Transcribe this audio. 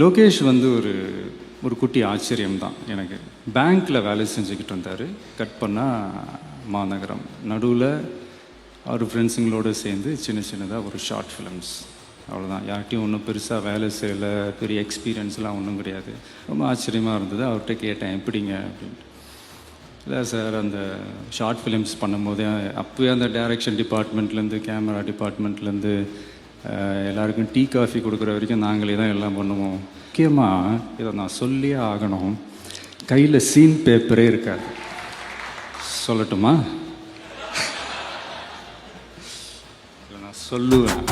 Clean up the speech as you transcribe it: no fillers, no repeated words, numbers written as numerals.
லோகேஷ் வந்து ஒரு குட்டி ஆச்சரியம் தான் எனக்கு. பேங்க்கில் வேலை செஞ்சுக்கிட்டு இருந்தார். கட் பண்ணால் மாநகரம் நடுவில் அவர் ஃப்ரெண்ட்ஸுங்களோடு சேர்ந்து சின்ன சின்னதாக ஒரு ஷார்ட் ஃபிலிம்ஸ், அவ்வளோதான். யார்கிட்டையும் ஒன்றும் பெருசாக வேலை செய்யலை, பெரிய எக்ஸ்பீரியன்ஸ்லாம் ஒன்றும் கிடையாது. ரொம்ப ஆச்சரியமாக இருந்தது. அவர்கிட்ட கேட்டேன், எப்படிங்க அப்படின்ட்டு. இல்லை சார், அந்த ஷார்ட் ஃபிலிம்ஸ் பண்ணும்போதே அப்போயே அந்த டைரக்ஷன் டிபார்ட்மெண்ட்லேருந்து கேமரா டிபார்ட்மெண்ட்லேருந்து எல்லாருக்கும் டீ காஃபி கொடுக்குற வரைக்கும் நாங்களே தான் எல்லாம் பண்ணுவோம். முக்கியமாக இதை நான் சொல்லியே ஆகணும், கையில் சீன் பேப்பரே இருக்காது. சொல்லட்டுமா? இல்லை, நான் சொல்லுவேன்.